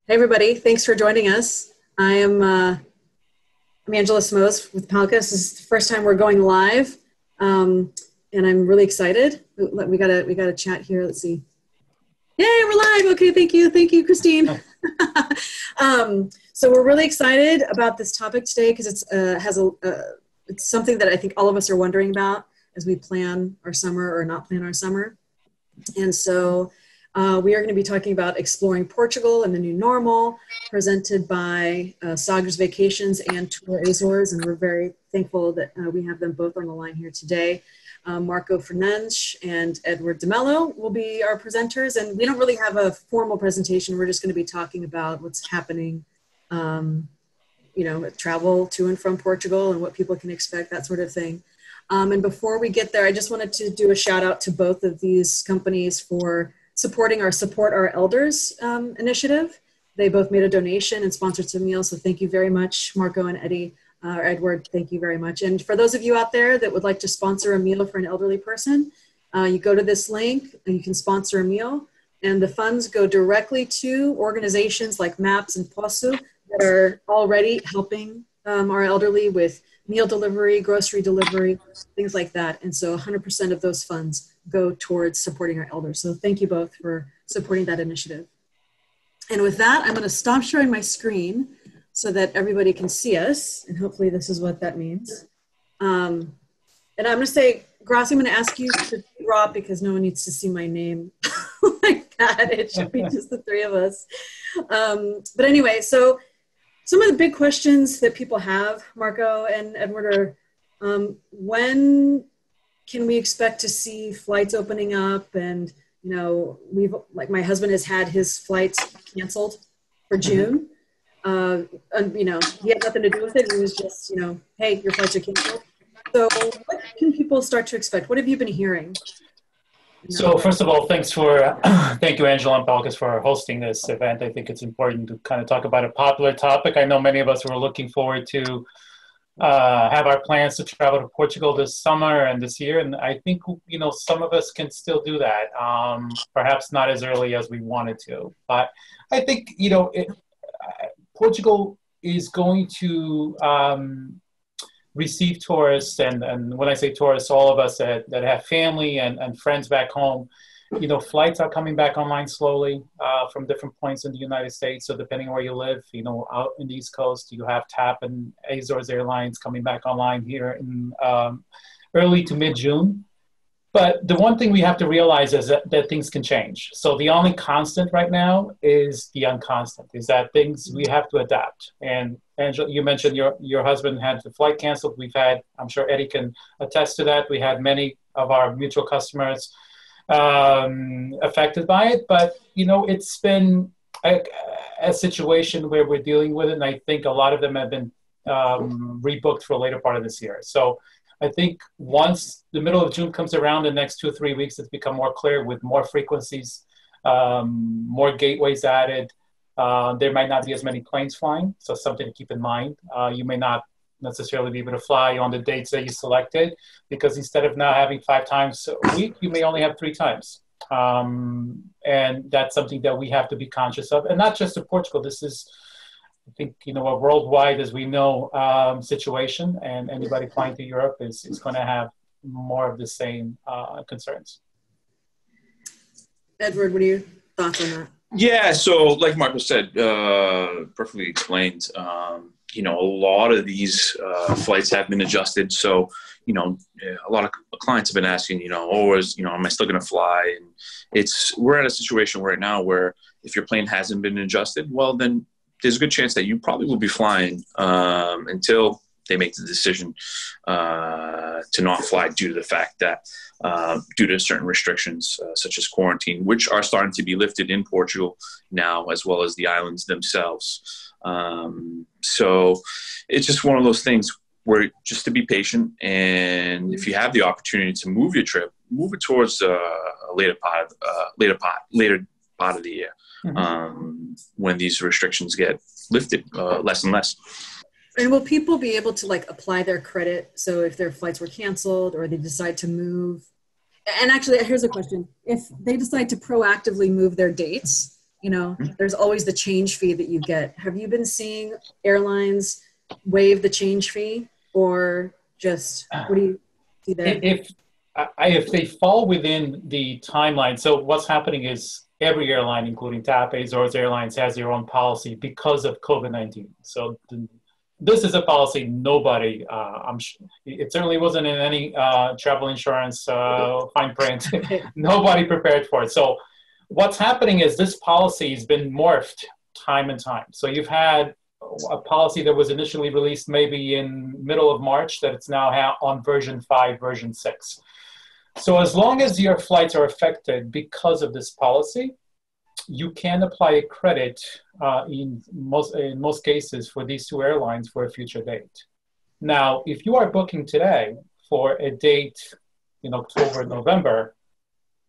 Hey everybody, thanks for joining us. I'm Angela Smoes with PALCUS. This is the first time we're going live, and I'm really excited. We got a chat here. Let's see. Yay, we're live. Okay, thank you, Christine. So we're really excited about this topic today because it's something that I think all of us are wondering about as we plan our summer or not plan our summer, and so. We are going to be talking about exploring Portugal and the new normal, presented by Sagres Vacations and Tour Azores, and we're very thankful that we have them both on the line here today. Marco Fernandes and Edward de Mello will be our presenters, and we don't really have a formal presentation. We're just going to be talking about what's happening, with travel to and from Portugal and what people can expect, that sort of thing. And before we get there, I just wanted to do a shout out to both of these companies for supporting our Support Our Elders initiative. They both made a donation and sponsored some meals, so thank you very much, Marco and Edward, thank you very much. And for those of you out there that would like to sponsor a meal for an elderly person, you go to this link and you can sponsor a meal, and the funds go directly to organizations like MAPS and PALCUS that are already helping our elderly with meal delivery, grocery delivery, things like that. And so 100% of those funds go towards supporting our elders. So thank you both for supporting that initiative. And with that, I'm going to stop sharing my screen so that everybody can see us. And hopefully this is what that means. And I'm going to say, Gracie, I'm going to ask you to drop because no one needs to see my name like that. It should be just the three of us. But anyway, so some of the big questions that people have, Marco and Edward, are when can we expect to see flights opening up? And, my husband has had his flights canceled for June. And, he had nothing to do with it. He was just, hey, your flights are canceled. So what can people start to expect? What have you been hearing? So first of all, thank you, Angela and PALCUS, for hosting this event. I think it's important to kind of talk about a popular topic. I know many of us were looking forward to have our plans to travel to Portugal this summer and this year. And I think, some of us can still do that, perhaps not as early as we wanted to. But I think, Portugal is going to receive tourists, and when I say tourists, all of us that have family and friends back home. Flights are coming back online slowly from different points in the United States. So depending on where you live, out in the East Coast, you have TAP and Azores Airlines coming back online here in early to mid-June. But the one thing we have to realize is that things can change. So the only constant right now is the unconstant, is that we have to adapt. And Angela, you mentioned your husband had the flight canceled. We've had, I'm sure Eddie can attest to that. We had many of our mutual customers affected by it. But, it's been a situation where we're dealing with it. And I think a lot of them have been rebooked for a later part of this year. So I think once the middle of June comes around, the next 2 or 3 weeks, it's become more clear with more frequencies, more gateways added. There might not be as many planes flying, so something to keep in mind. You may not necessarily be able to fly on the dates that you selected, because instead of now having 5 times a week, you may only have 3 times. And that's something that we have to be conscious of. And not just to Portugal, this is, I think, a worldwide, as we know, situation, and anybody flying to Europe is going to have more of the same concerns. Edward, what are your thoughts on that? Yeah, so like Marco said, perfectly explained. A lot of these flights have been adjusted. So, a lot of clients have been asking, am I still going to fly? And we're at a situation right now where if your plane hasn't been adjusted, well, then there's a good chance that you probably will be flying until they make the decision to not fly due to the fact that due to certain restrictions such as quarantine, which are starting to be lifted in Portugal now, as well as the islands themselves. So it's just one of those things where just to be patient, and if you have the opportunity to move your trip, move it towards a later part of the year. Mm-hmm. When these restrictions get lifted less and less. And will people be able to apply their credit? So if their flights were canceled or they decide to move, and actually here's a question. If they decide to proactively move their dates, you know, there's always the change fee that you get. Have you been seeing airlines waive the change fee, or just, what do you see there? If they fall within the timeline, so what's happening is every airline, including TAP, Azores Airlines, has their own policy because of COVID-19. So this is a policy nobody, it certainly wasn't in any travel insurance fine print. Nobody prepared for it. So what's happening is this policy has been morphed time and time. So you've had a policy that was initially released maybe in middle of March that it's now on version 5, version 6. So as long as your flights are affected because of this policy, you can apply a credit in most cases for these two airlines for a future date. Now, if you are booking today for a date in October, November,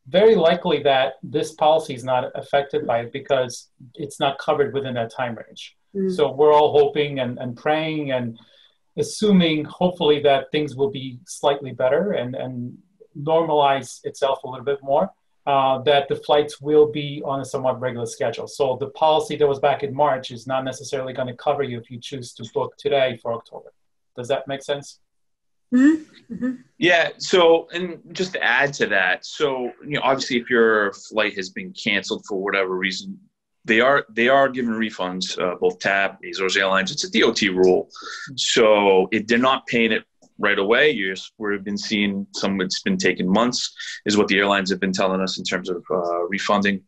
very likely that this policy is not affected by it because it's not covered within that time range. So we're all hoping and praying and assuming, hopefully, that things will be slightly better and normalize itself a little bit more, that the flights will be on a somewhat regular schedule. So the policy that was back in March is not necessarily going to cover you if you choose to book today for October. Does that make sense? Yeah. So, and just to add to that, so, obviously if your flight has been canceled for whatever reason, they are giving refunds, both TAP, Azores Airlines. It's a DOT rule. So if they're not paying it right away, we've been seeing it's been taking months, is what the airlines have been telling us in terms of refunding.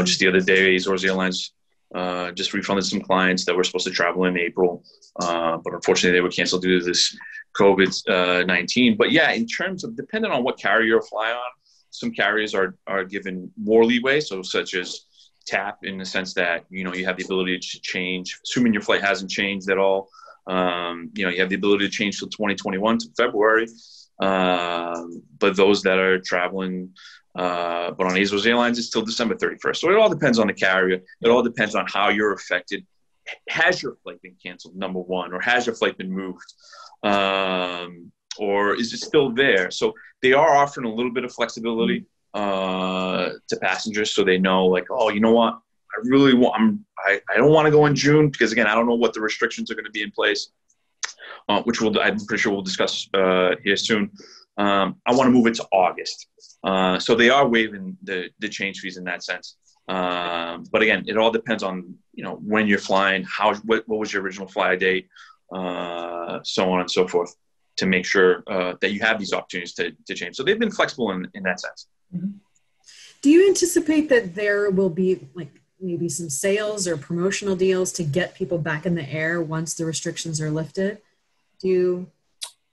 Just the other day, Azores Airlines just refunded some clients that were supposed to travel in April, but unfortunately they were canceled due to this COVID-19. But yeah, in terms of, depending on what carrier you fly on, some carriers are given more leeway, so such as TAP, in the sense that, you have the ability to change, assuming your flight hasn't changed at all. You have the ability to change till 2021 to February. But those that are traveling, but on Azores Airlines, it's still December 31st. So it all depends on the carrier. It all depends on how you're affected. Has your flight been canceled, number one, or has your flight been moved? Or is it still there? So they are offering a little bit of flexibility to passengers, so they know, like, oh, you know what? I don't want to go in June because, again, I don't know what the restrictions are going to be in place, which I'm pretty sure we'll discuss here soon. I want to move it to August. So they are waiving the change fees in that sense. But again, it all depends on, when you're flying, what was your original flight date, so on and so forth, to make sure that you have these opportunities to change. So they've been flexible in that sense. Do you anticipate that there will be maybe some sales or promotional deals to get people back in the air once the restrictions are lifted?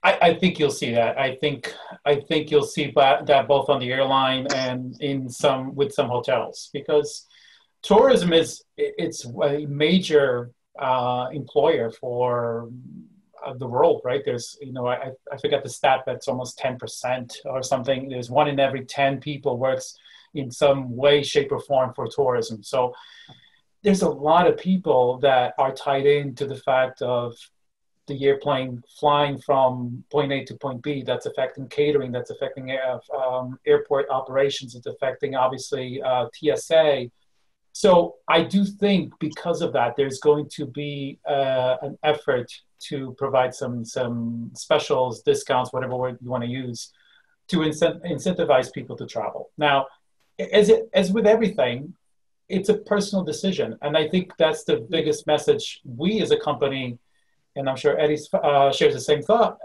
I think you'll see that. I think you'll see that both on the airline and with some hotels, because tourism it's a major employer for the world, right? There's, I forget the stat, that's almost 10% or something. There's 1 in every 10 people works in some way, shape, or form for tourism. So there's a lot of people that are tied into the fact of the airplane flying from point A to point B. That's affecting catering, that's affecting airport operations, it's affecting, obviously, TSA. So I do think because of that, there's going to be an effort to provide some specials, discounts, whatever word you want to use, to incentivize people to travel. Now, as with everything, it's a personal decision. And I think that's the biggest message we as a company, and I'm sure Eddie shares the same thought,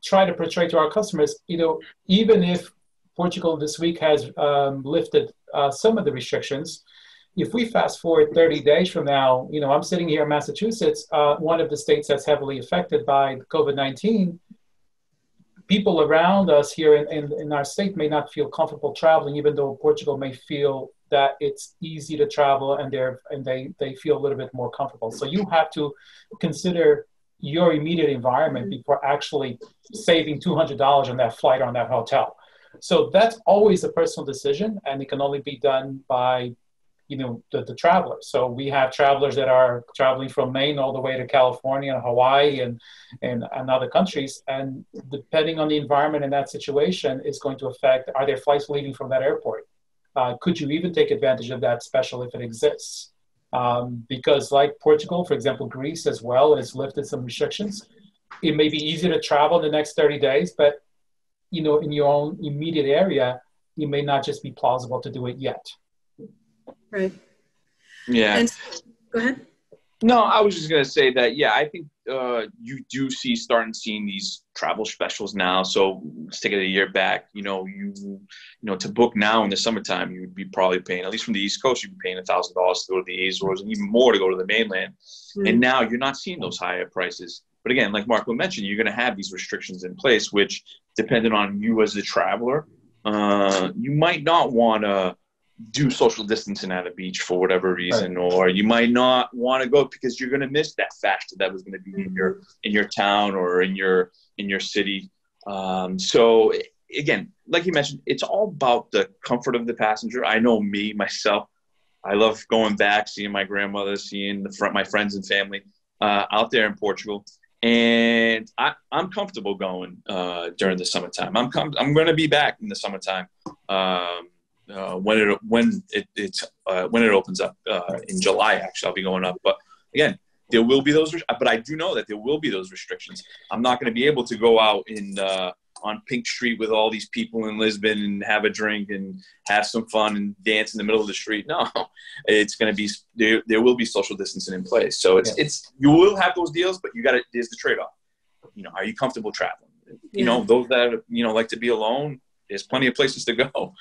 try to portray to our customers, even if Portugal this week has lifted some of the restrictions, if we fast forward 30 days from now, I'm sitting here in Massachusetts, one of the states that's heavily affected by COVID-19, people around us here in our state may not feel comfortable traveling, even though Portugal may feel that it's easy to travel and they feel a little bit more comfortable. So you have to consider your immediate environment before actually saving $200 on that flight or on that hotel. So that's always a personal decision, and it can only be done by the travelers. So we have travelers that are traveling from Maine all the way to California and Hawaii and other countries. And depending on the environment in that situation is going to affect, are there flights leaving from that airport? Could you even take advantage of that special if it exists? Because like Portugal, for example, Greece as well has lifted some restrictions. It may be easy to travel in the next 30 days, but in your own immediate area, it may not just be plausible to do it yet. Right. Yeah. And go ahead. No, I was just going to say that, yeah, I think you do starting seeing these travel specials now. So let's take it a year back. To book now in the summertime, you would be probably paying, at least from the East Coast, you'd be paying $1,000 to go to the Azores and even more to go to the mainland. Mm-hmm. And now you're not seeing those higher prices. But again, like Marco mentioned, you're going to have these restrictions in place, which, depending on you as a traveler, you might not want to do social distancing at a beach for whatever reason, right. Or you might not want to go because you're going to miss that fashion that was going to be in your town or in your city. So again, like you mentioned, it's all about the comfort of the passenger. I know myself, I love going back, seeing my grandmother, seeing my friends and family out there in Portugal. And I'm comfortable going during the summertime. I'm going to be back in the summertime when it opens up in July. Actually, I'll be going up. But again, there will be those. But I do know that there will be those restrictions. I'm not going to be able to go out on Pink Street with all these people in Lisbon and have a drink and have some fun and dance in the middle of the street. No, it's going to be there will be social distancing in place. So it's you will have those deals, but there's the trade-off. Are you comfortable traveling? Those that like to be alone, there's plenty of places to go.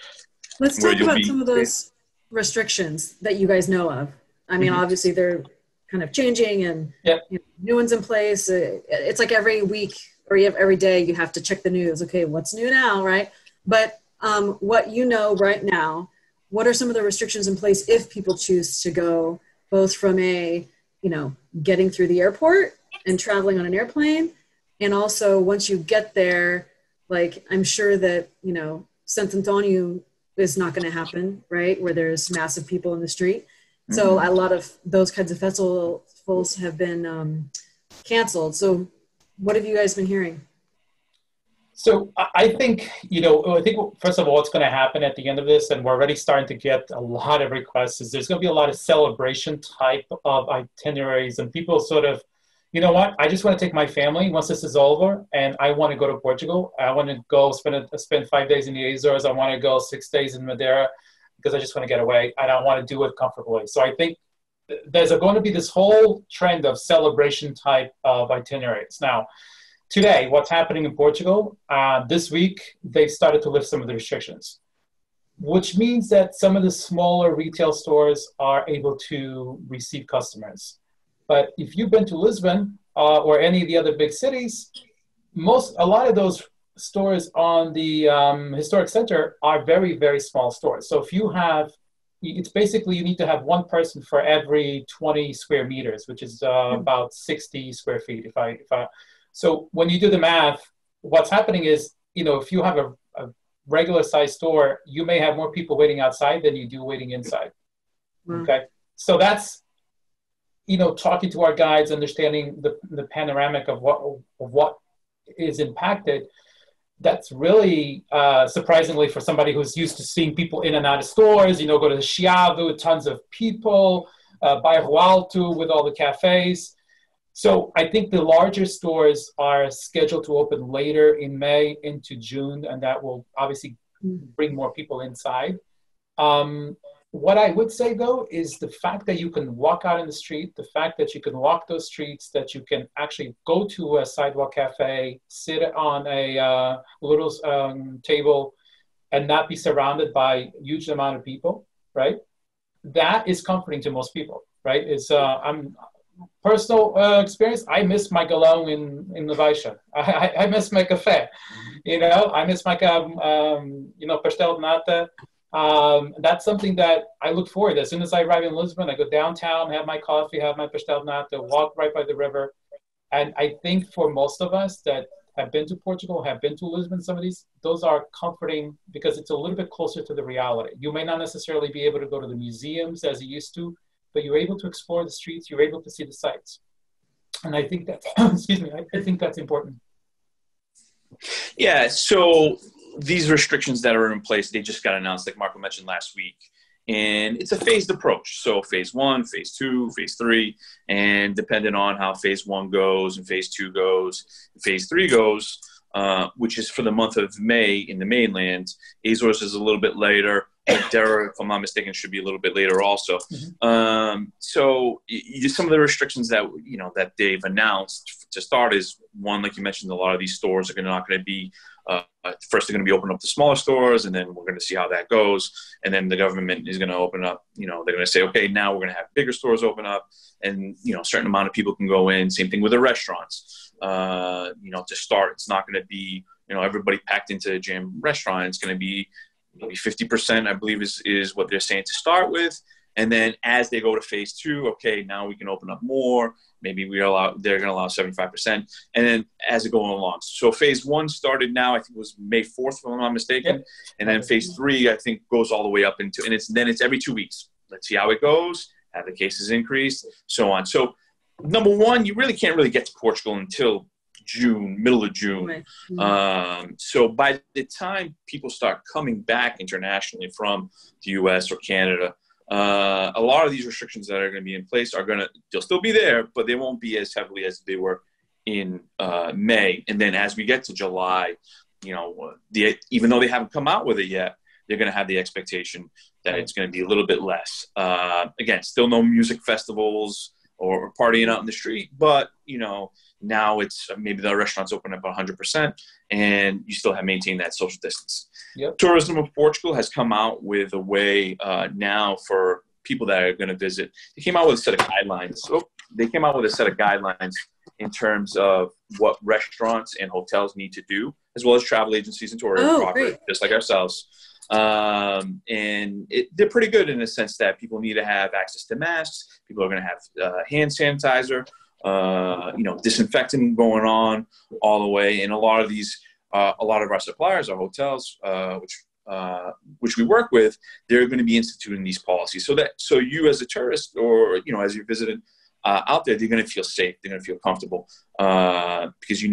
Let's talk about some of those restrictions that you guys know of. I mean, obviously they're kind of changing and new ones in place. It's like every week or every day you have to check the news. Okay, what's new now, right? But what right now, what are some of the restrictions in place if people choose to go, both from getting through the airport and traveling on an airplane, and also once you get there, like I'm sure that, Sant Antonio is not going to happen, right? Where there's massive people in the street. So a lot of those kinds of festivals have been canceled. So what have you guys been hearing? So I think, first of all, what's going to happen at the end of this, and we're already starting to get a lot of requests, is there's going to be a lot of celebration type of itineraries, and people sort of, I just want to take my family once this is over, and I want to go to Portugal. I want to go spend 5 days in the Azores. I want to go 6 days in Madeira because I just want to get away, and I want to do it comfortably. So I think there's going to be this whole trend of celebration type of itineraries. Now, today, what's happening in Portugal, this week, they've started to lift some of the restrictions, which means that some of the smaller retail stores are able to receive customers. But if you've been to Lisbon or any of the other big cities, a lot of those stores on the historic center are very, very small stores. So if you have, it's basically you need to have one person for every 20 square meters, which is about 60 square feet. So when you do the math, what's happening is, if you have a regular size store, you may have more people waiting outside than you do waiting inside. Okay. So that's, talking to our guides, understanding the panoramic of what is impacted. That's really surprisingly for somebody who's used to seeing people in and out of stores, go to the Chiado, tons of people, Bairro Alto with all the cafes. So I think the larger stores are scheduled to open later in May into June, and that will obviously bring more people inside. What I would say, though, is the fact that you can walk out in the street, the fact that you can walk those streets, that you can actually go to a sidewalk cafe, sit on a little table, and not be surrounded by a huge amount of people, right? That is comforting to most people, right? Personal experience, I miss my galão in the Baixa. I miss my café, I miss my, pastel de nata. That's something that I look forward to. As soon as I arrive in Lisbon, I go downtown, have my coffee, have my pastel de nata, walk right by the river. And I think for most of us that have been to Portugal, have been to Lisbon, some of those are comforting because it's a little bit closer to the reality. You may not necessarily be able to go to the museums as you used to, but you're able to explore the streets, you're able to see the sights. And I think that's, I think that's important. Yeah, so these restrictions that are in place, they just got announced, like Marco mentioned last week. And it's a phased approach. So phase 1, phase 2, phase 3, and depending on how phase 1 goes and phase 2 goes, phase 3 goes, which is for the month of May in the mainland. Azores is a little bit later. Madeira, if I'm not mistaken, should be a little bit later also. So some of the restrictions that that they've announced to start is one, like you mentioned, a lot of these stores are not going to be. First, they're going to be opening up the smaller stores, and then we're going to see how that goes. And then the government is going to open up. They're going to say, okay, now we're going to have bigger stores open up, and a certain amount of people can go in. Same thing with the restaurants. To start, it's not going to be everybody packed into a gym restaurant. It's going to be maybe 50%, I believe, is what they're saying to start with. And then as they go to phase 2, okay, now we can open up more. Maybe they're going to allow 75%. And then as it goes along. So phase 1 started now, I think it was May 4th, if I'm not mistaken. Yep. And then phase 3, I think, goes all the way up into, and it's every 2 weeks. Let's see how it goes, have the cases increased, so on. So number one, you really can't get to Portugal until June, middle of June. Right. So by the time people start coming back internationally from the US or Canada, a lot of these restrictions that are going to be in place they'll still be there, but they won't be as heavily as they were in May. And then as we get to July, even though they haven't come out with it yet, they're going to have the expectation that it's going to be a little bit less. Again, still no music festivals or partying out in the street, but now it's maybe the restaurants open up 100% and you still have maintained that social distance. Yep. Tourism of Portugal has come out with a way now for people that are going to visit. They came out with a set of guidelines. In terms of what restaurants and hotels need to do, as well as travel agencies and tour operators, just like ourselves. And they're pretty good in the sense that people need to have access to masks. People are going to have hand sanitizer, disinfecting going on all the way. And a lot of our suppliers, our hotels, which we work with, they're going to be instituting these policies so you as a tourist or, as you're visiting out there, they're going to feel safe. They're going to feel comfortable because you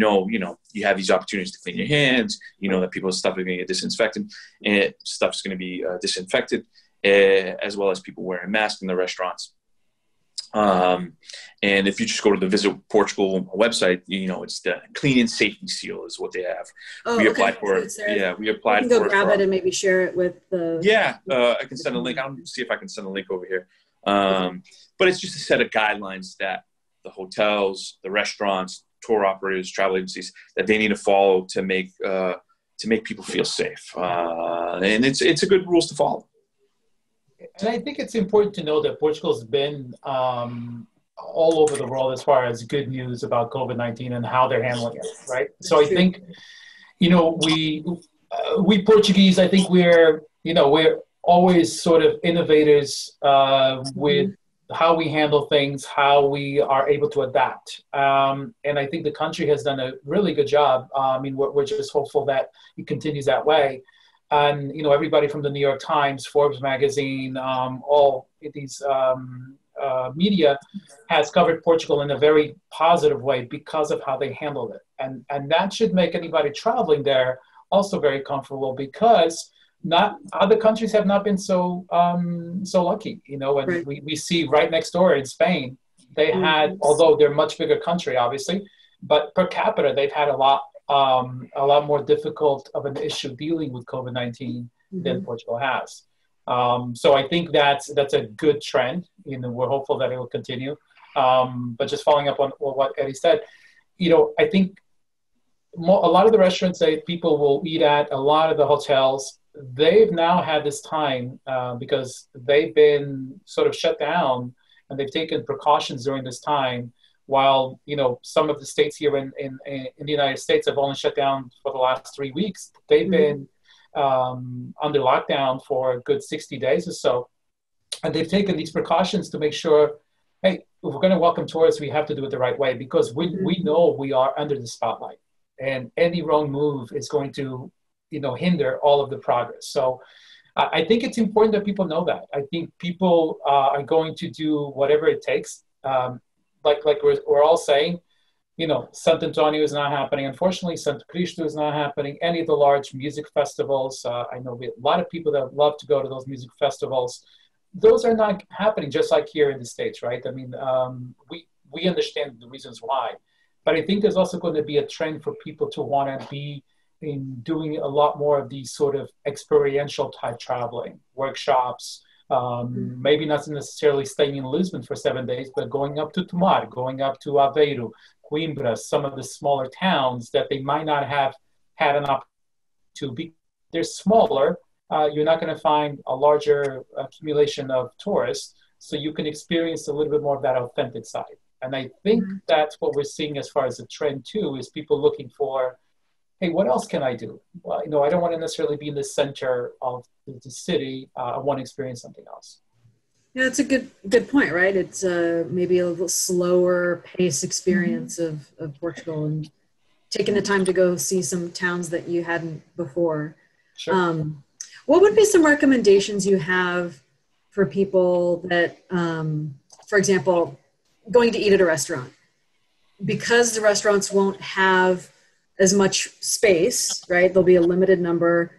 have these opportunities to clean your hands. That people's stuff is going to get disinfected, and stuff's going to be disinfected, as well as people wearing masks in the restaurants. And if you just go to the Visit Portugal website, it's the Clean and Safety Seal is what they have. We applied for it. Yeah, we applied for it. You can go grab it and maybe share it with the. Yeah, I can send a link. I'll see if I can send a link over here. But it's just a set of guidelines that the hotels, the restaurants, tour operators, travel agencies, that they need to follow to make people feel safe. And it's a good rules to follow. And I think it's important to know that Portugal's been all over the world as far as good news about COVID-19 and how they're handling it, right? So I think, we Portuguese, I think we're always sort of innovators with how we handle things, how we are able to adapt. And I think the country has done a really good job. We're just hopeful that it continues that way. And, everybody from the New York Times, Forbes magazine, all these media has covered Portugal in a very positive way because of how they handled it. And that should make anybody traveling there also very comfortable because not other countries have not been so lucky, and right. we see right next door in Spain, they had, although they're a much bigger country, obviously, but per capita, they've had a lot more difficult of an issue dealing with COVID-19 than Portugal has. So I think that's a good trend. We're hopeful that it will continue. But just following up on what Eddie said, I think a lot of the restaurants that people will eat at, a lot of the hotels, they've now had this time because they've been sort of shut down and they've taken precautions during this time while, some of the states here in the United States have only shut down for the last 3 weeks. They've been under lockdown for a good 60 days or so. And they've taken these precautions to make sure, hey, if we're going to welcome tourists, we have to do it the right way because we know we are under the spotlight and any wrong move is going to hinder all of the progress. So I think it's important that people know that. I think people are going to do whatever it takes. Like we're all saying, Sant Antonio is not happening. Unfortunately, Santo Cristo is not happening. Any of the large music festivals, I know we have a lot of people that love to go to those music festivals. Those are not happening, just like here in the States, right? I mean, we understand the reasons why. But I think there's also going to be a trend for people to want to be in doing a lot more of these sort of experiential type traveling, workshops, maybe not necessarily staying in Lisbon for 7 days, but going up to Tomar, going up to Aveiro, Coimbra, some of the smaller towns that they might not have had an opportunity to be. They're smaller. You're not going to find a larger accumulation of tourists, so you can experience a little bit more of that authentic side. And I think that's what we're seeing as far as the trend too, is people looking for, hey, what else can I do? Well, I don't want to necessarily be in the center of the city. I want to experience something else. Yeah, that's a good point, right? It's maybe a little slower pace experience of Portugal, and taking the time to go see some towns that you hadn't before. Sure. What would be some recommendations you have for people that, for example, going to eat at a restaurant? Because the restaurants won't have as much space, right? There'll be a limited number.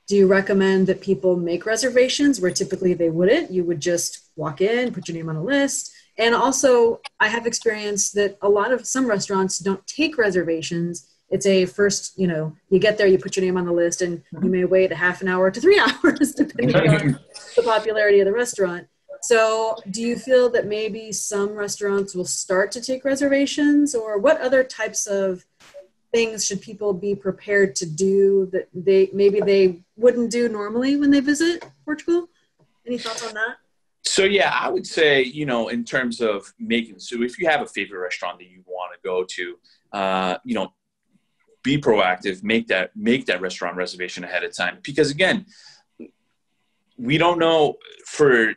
Do you recommend that people make reservations where typically they wouldn't? You would just walk in, put your name on a list. And also, I have experienced that some restaurants don't take reservations. It's a first, you get there, you put your name on the list, and you may wait a half an hour to 3 hours, depending on the popularity of the restaurant. So do you feel that maybe some restaurants will start to take reservations, or what other types of things should people be prepared to do that they wouldn't do normally when they visit Portugal? Any thoughts on that? So yeah, I would say, in terms of so if you have a favorite restaurant that you want to go to, be proactive, make that restaurant reservation ahead of time. Because again, we don't know for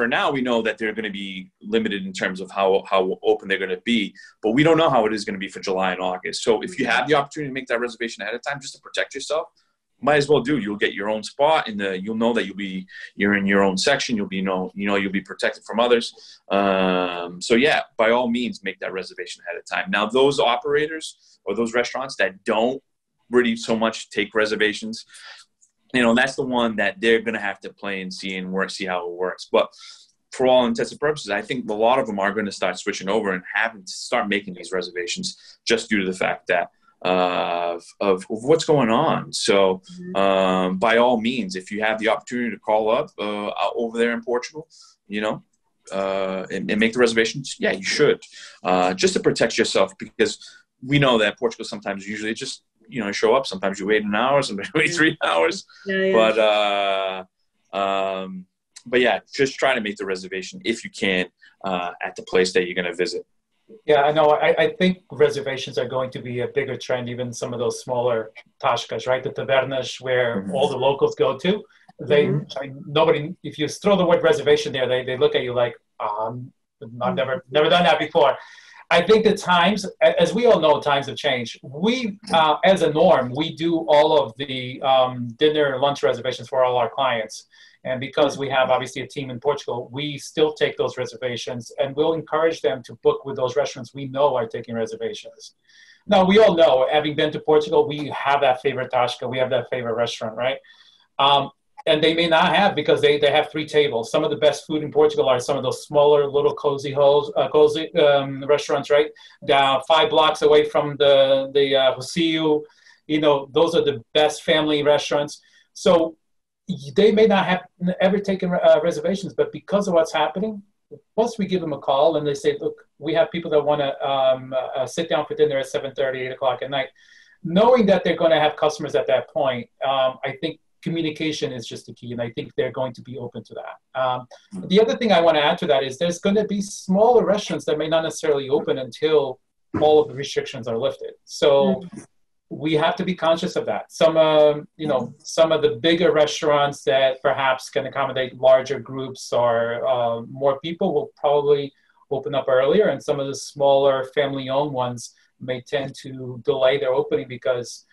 now, we know that they're going to be limited in terms of how open they're going to be, but we don't know how it is going to be for July and August. So if you have the opportunity to make that reservation ahead of time, just to protect yourself, might as well do. You'll get your own spot, and you'll know that you're in your own section. You'll be you'll be protected from others. So yeah, by all means, make that reservation ahead of time. Now, those operators or those restaurants that don't really so much take reservations, that's the one that they're going to have to play and see how it works. But for all intents and purposes, I think a lot of them are going to start switching over and having to start making these reservations just due to the fact that of what's going on. So by all means, if you have the opportunity to call up over there in Portugal, and make the reservations, yeah, you should, just to protect yourself, because we know that Portugal sometimes usually just show up. Sometimes you wait an hour, sometimes you wait 3 hours. Yeah. But yeah, just try to make the reservation if you can at the place that you're going to visit. Yeah, I know. I think reservations are going to be a bigger trend, even some of those smaller tascas, right? The tavernas where all the locals go to. Nobody, if you throw the word reservation there, they look at you like, I've never done that before. I think the times, as we all know, times have changed. We, as a norm, we do all of the dinner, lunch reservations for all our clients. And because we have obviously a team in Portugal, we still take those reservations, and we'll encourage them to book with those restaurants we know are taking reservations. Now, we all know, having been to Portugal, we have that favorite tasca, we have that favorite restaurant, right? And they may not have, because they have 3 tables. Some of the best food in Portugal are some of those smaller little cozy restaurants, right? Down 5 blocks away from the Rocio. Those are the best family restaurants. So they may not have ever taken reservations, but because of what's happening, once we give them a call and they say, look, we have people that want to sit down for dinner at 7:30, 8 o'clock at night, knowing that they're going to have customers at that point, I think communication is just the key, and I think they're going to be open to that. The other thing I want to add to that is there's going to be smaller restaurants that may not necessarily open until all of the restrictions are lifted. So we have to be conscious of that. Some of the bigger restaurants that perhaps can accommodate larger groups or more people will probably open up earlier, and some of the smaller family-owned ones may tend to delay their opening because,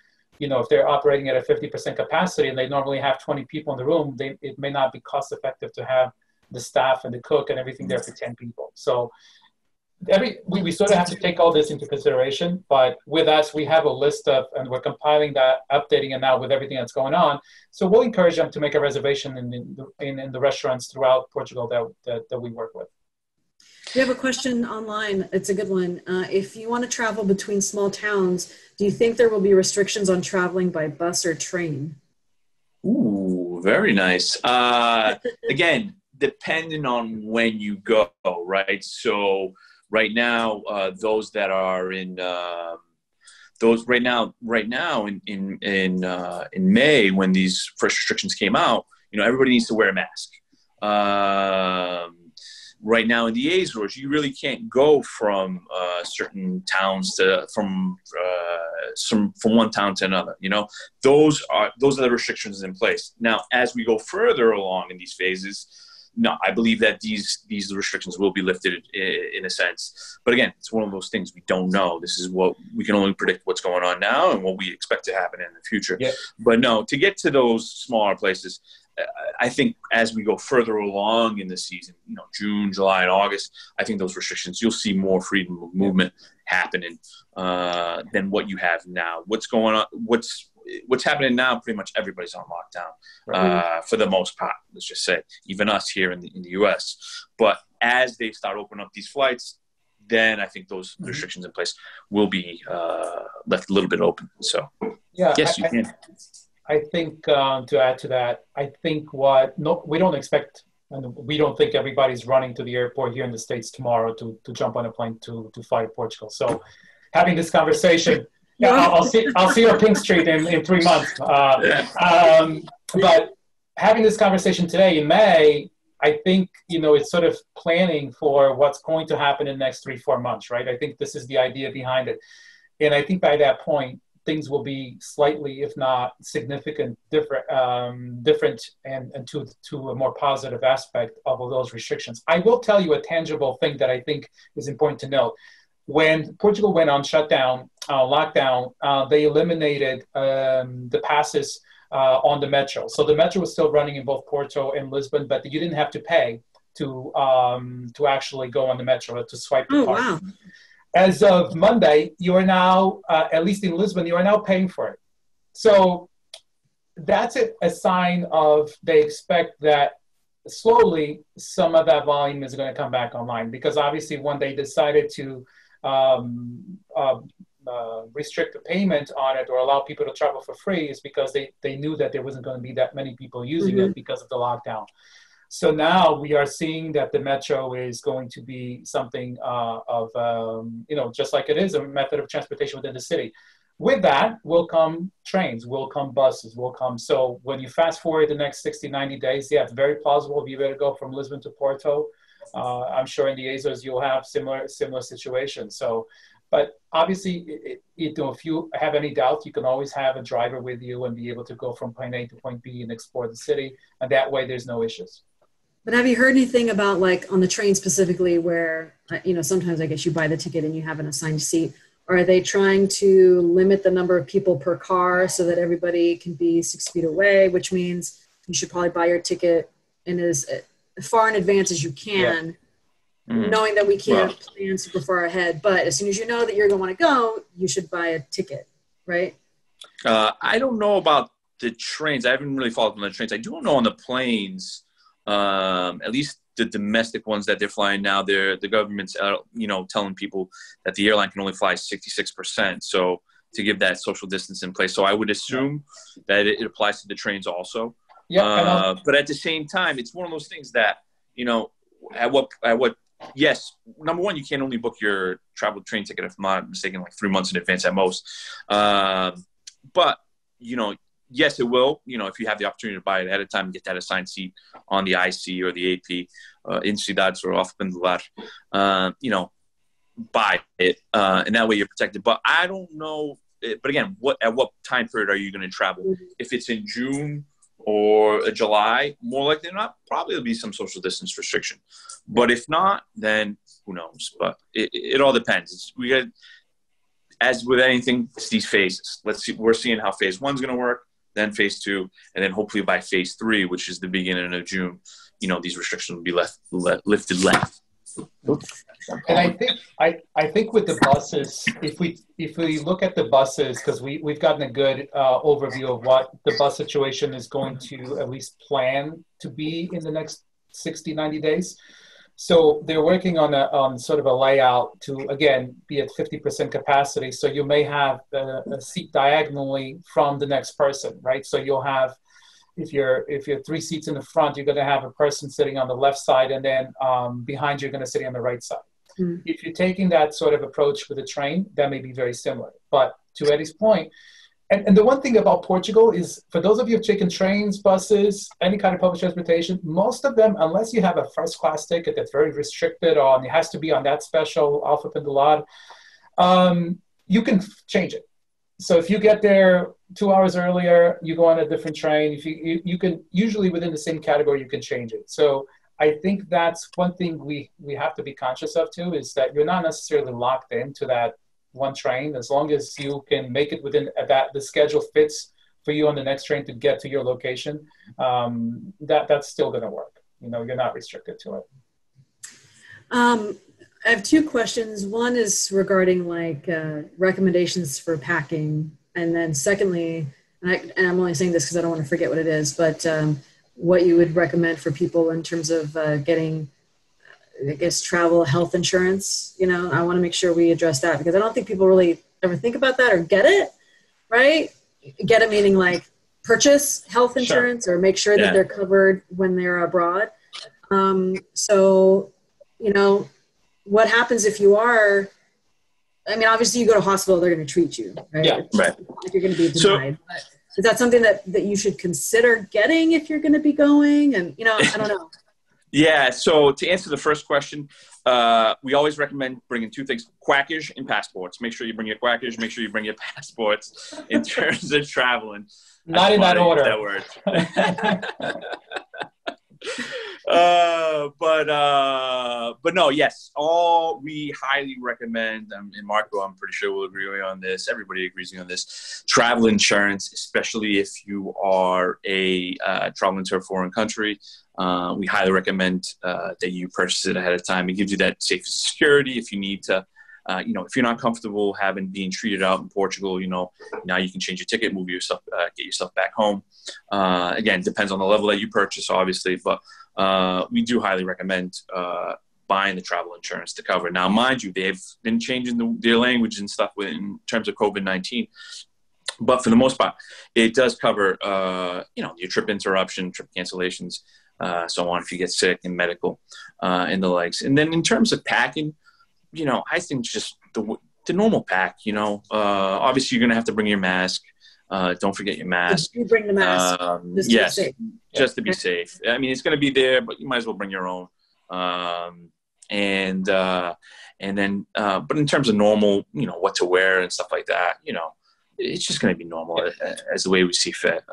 if they're operating at a 50% capacity and they normally have 20 people in the room, it may not be cost effective to have the staff and the cook and everything there for 10 people. So we sort of have to take all this into consideration, but with us, we have a list of, and we're compiling that, updating it now with everything that's going on. So we'll encourage them to make a reservation in the restaurants throughout Portugal that we work with. We have a question online. It's a good one. If you want to travel between small towns, do you think there will be restrictions on traveling by bus or train? Ooh, very nice. Again, depending on when you go, right? So right now, those that are in those right now in May, when these first restrictions came out, everybody needs to wear a mask. Right now in the Azores, you really can't go from certain towns from one town to another. Those are the restrictions in place. Now, as we go further along in these phases, no, I believe that these restrictions will be lifted in a sense. But again, it's one of those things we don't know. This is what we can only predict what's going on now and what we expect to happen in the future. Yeah. But no, to get to those smaller places, I think as we go further along in the season, June, July, and August, I think those restrictions, you'll see more freedom of movement happening than what you have now. What's going on? What's happening now? Pretty much everybody's on lockdown for the most part. Let's just say, even us here in the U.S. But as they start opening up these flights, then I think those restrictions in place will be left a little bit open. So, yes, you can. I think to add to that, I think we don't expect, and we don't think everybody's running to the airport here in the States tomorrow to jump on a plane to fly to Portugal. So having this conversation, I'll see your Pink Street in 3 months. But having this conversation today in May, I think, it's sort of planning for what's going to happen in the next 3-4 months, right? I think this is the idea behind it. And I think by that point, things will be slightly, if not significant, different and to a more positive aspect of those restrictions. I will tell you a tangible thing that I think is important to note. When Portugal went on lockdown, they eliminated the passes on the metro. So the metro was still running in both Porto and Lisbon, but you didn't have to pay to actually go on the metro, to swipe the card. Wow. As of Monday, you are now, at least in Lisbon, you are now paying for it. So that's a sign of they expect that slowly some of that volume is going to come back online, because obviously when they decided to restrict the payment on it or allow people to travel for free is because they knew that there wasn't going to be that many people using it because of the lockdown. So now we are seeing that the metro is going to be something just like it is a method of transportation within the city. With that will come trains, will come buses, will come. So when you fast forward the next 60, 90 days, it's very plausible if you were to go from Lisbon to Porto. I'm sure in the Azores you'll have similar situations. So, but obviously, if you have any doubt, you can always have a driver with you and be able to go from point A to point B and explore the city. And that way there's no issues. But have you heard anything about, like, on the train specifically where, sometimes I guess you buy the ticket and you have an assigned seat. Are they trying to limit the number of people per car so that everybody can be 6 feet away, which means you should probably buy your ticket in as far in advance as you can, knowing that we can't plan super far ahead. But as soon as you know that you're going to want to go, you should buy a ticket, right? I don't know about the trains. I haven't really followed up on the trains. I do know on the planes. At least the domestic ones that they're flying now, the government's telling people that the airline can only fly 66%, so to give that social distance in place. So I would assume that it applies to the trains also. But at the same time, it's one of those things that yes, number one, you can't only book your travel train ticket, if I'm not mistaken, like 3 months in advance at most. But yes, it will. If you have the opportunity to buy it ahead of time and get that assigned seat on the IC or the AP in Cidades or off Pendular, buy it, and that way you're protected. But I don't know. But again, at what time period are you going to travel? If it's in June or July, more likely than not, probably there'll be some social distance restriction. But if not, then who knows? But it all depends. As with anything, it's these phases. Let's see. We're seeing how phase 1's going to work. Then phase 2, and then hopefully by phase 3, which is the beginning of June, these restrictions will be lifted left. And I think with the buses, if we look at the buses, because we've gotten a good overview of what the bus situation is going to at least plan to be in the next 60, 90 days. So they're working on sort of a layout to, again, be at 50% capacity. So you may have a seat diagonally from the next person, right? So you'll have, if you're 3 seats in the front, you're going to have a person sitting on the left side, and then behind you're going to sit on the right side. Mm. If you're taking that sort of approach with a train, that may be very similar. But to Eddie's point, and the one thing about Portugal is, for those of you who've taken trains, buses, any kind of public transportation, most of them, unless you have a first class ticket that's very restricted on, it has to be on that special Alfa Pendular, you can change it. So if you get there 2 hours earlier, you go on a different train. If you can, usually within the same category, you can change it. So I think that's one thing we have to be conscious of too, is that you're not necessarily locked into that one train. As long as you can make it within that, the schedule fits for you on the next train to get to your location, that's still going to work. You know, you're not restricted to it. I have 2 questions. One is regarding like recommendations for packing, and then secondly, and I'm only saying this because I don't want to forget what it is, but what you would recommend for people in terms of getting, I guess, travel health insurance. You know, I want to make sure we address that, because I don't think people really ever think about that or get it, right? Get it meaning like purchase health insurance, sure, or make sure that they're covered when they're abroad. So, you know, what happens if you are, I mean, obviously you go to hospital, they're going to treat you, right? Yeah, right. Like you're going to be denied. But is that something that you should consider getting if you're going to be going? And, you know, I don't know. Yeah, so to answer the first question, we always recommend bringing 2 things: quackage and passports. Make sure you bring your quackage, make sure you bring your passports in terms of traveling. Not in that order. That word. But no, yes, all we highly recommend, and Marco, I'm pretty sure will agree with me on this. Everybody agrees with me on this. Travel insurance, especially if you are traveling to a foreign country. We highly recommend that you purchase it ahead of time. It gives you that safe security if you need to, if you're not comfortable being treated out in Portugal, now you can change your ticket, move yourself, get yourself back home. Again, depends on the level that you purchase, obviously, but we do highly recommend buying the travel insurance to cover. Now, mind you, they've been changing their language and stuff in terms of COVID-19. But for the most part, it does cover, your trip interruption, trip cancellations, so on, if you get sick, and medical and the likes. And then in terms of packing, I think just the normal pack, obviously you're going to have to bring your mask. Don't forget your mask. You bring the mask. Yes, just to be safe. I mean, it's going to be there, but you might as well bring your own. And then, but in terms of normal, what to wear and stuff like that, it's just going to be normal as the way we see fit.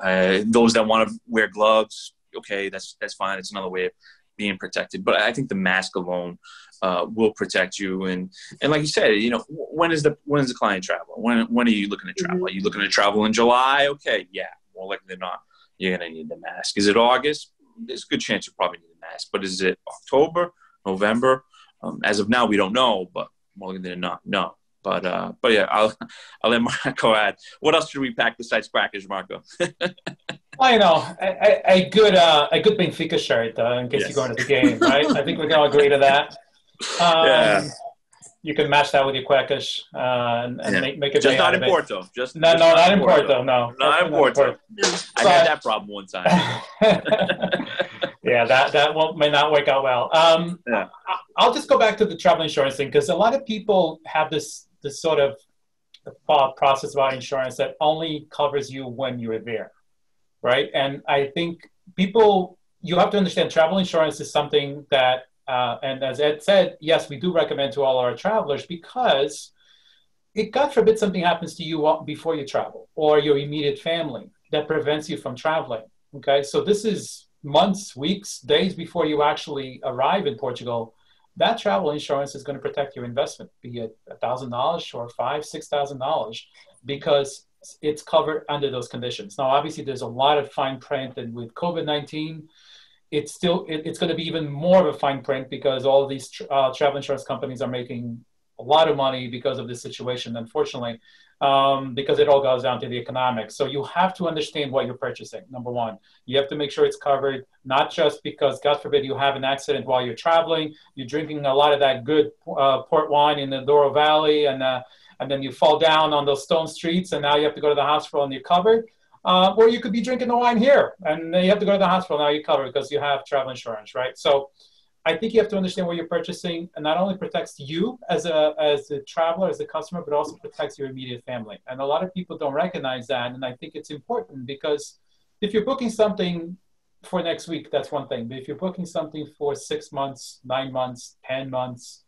Those that want to wear gloves, okay, that's fine. It's another way of being protected. But I think the mask alone will protect you. And like you said, when is the client travel? When are you looking to travel? Are you looking to travel in July? Okay, yeah, more likely than not, you're going to need the mask. Is it August? There's a good chance you probably need a mask. But is it October, November? As of now, we don't know, but more likely than not, no. But yeah, I'll let Marco add. What else should we pack besides crackers, Marco? Well, a good Benfica shirt in case you're going to the game, right? I think we can all agree to that. You can match that with your quackers and make it. Just not in Porto. Not in Porto. No, not in Porto. I had that problem one time. Yeah, that may not work out well. I'll just go back to the travel insurance thing, because a lot of people have this sort of thought process about insurance that only covers you when you're there, right? And I think you have to understand travel insurance is something that, and as Ed said, yes, we do recommend to all our travelers, because God forbid something happens to you before you travel, or your immediate family, that prevents you from traveling, okay? So this is months, weeks, days before you actually arrive in Portugal. That travel insurance is going to protect your investment, be it $1,000 or $5,000, $6,000, because it's covered under those conditions. Now, obviously, there's a lot of fine print, and with COVID-19, it's going to be even more of a fine print because all of these travel insurance companies are making a lot of money because of this situation, unfortunately, because it all goes down to the economics. So you have to understand what you're purchasing. Number one, you have to make sure it's covered, not just because, God forbid, you have an accident while you're traveling, you're drinking a lot of that good port wine in the Douro Valley, and then you fall down on those stone streets, and now you have to go to the hospital and you're covered. Or you could be drinking the wine here, and then you have to go to the hospital, now you're covered because you have travel insurance, right? So I think you have to understand what you're purchasing, and not only protects you as a traveler, as a customer, but also protects your immediate family. And a lot of people don't recognize that, and I think it's important because if you're booking something for next week, that's one thing. But if you're booking something for 6 months, 9 months, 10 months,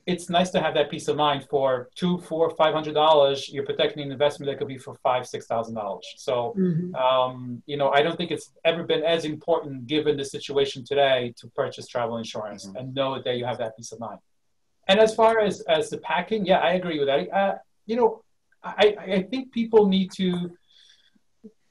it's nice to have that peace of mind for $200, $400, $500. You're protecting an investment that could be for $5,000, $6,000. So, I don't think it's ever been as important, given the situation today, to purchase travel insurance and know that you have that peace of mind. And as far as the packing, yeah, I agree with that. I think people need to.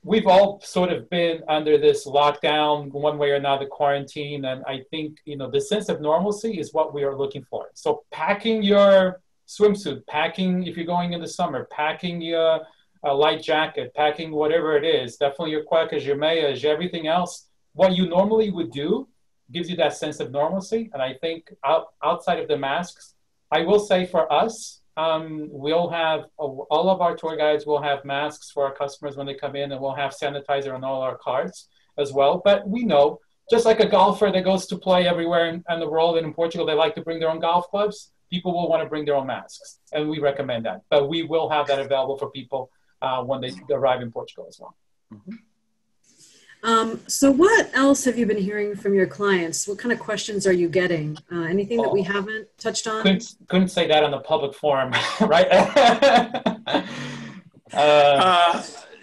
We've all sort of been under this lockdown one way or another, quarantine, and I think, the sense of normalcy is what we are looking for. So packing your swimsuit, packing if you're going in the summer, packing your light jacket, packing whatever it is, definitely your cuecas, your mayas, everything else, what you normally would do gives you that sense of normalcy. And I think outside of the masks, I will say for us, we'll have all of our tour guides will have masks for our customers when they come in, and we'll have sanitizer on all our cards as well. But we know, just like a golfer that goes to play everywhere in the world, and in Portugal, they like to bring their own golf clubs, people will want to bring their own masks. And we recommend that. But we will have that available for people when they arrive in Portugal as well. So what else have you been hearing from your clients? What kind of questions are you getting? Anything that we haven't touched on? Couldn't say that on the public forum, right?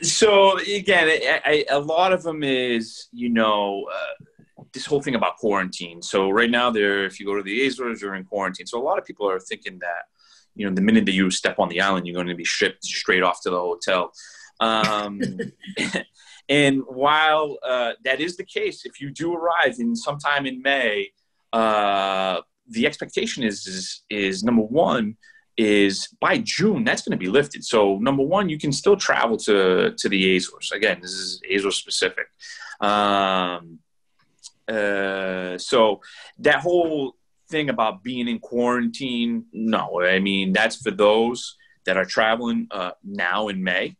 So again, a lot of them is, this whole thing about quarantine. So right now, if you go to the Azores, you're in quarantine. So a lot of people are thinking that, the minute that you step on the island, you're going to be shipped straight off to the hotel. And while that is the case, if you do arrive in sometime in May, the expectation is number one is by June that's going to be lifted. So number one, you can still travel to the Azores. Again, this is Azores specific. So that whole thing about being in quarantine, no, I mean that's for those that are traveling now in May.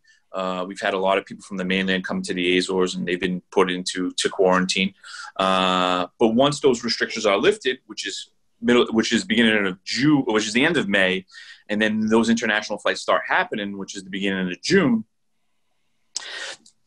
We've had a lot of people from the mainland come to the Azores, and they've been put into quarantine. But once those restrictions are lifted, which is beginning of June, which is the end of May, and then those international flights start happening, which is the beginning of June,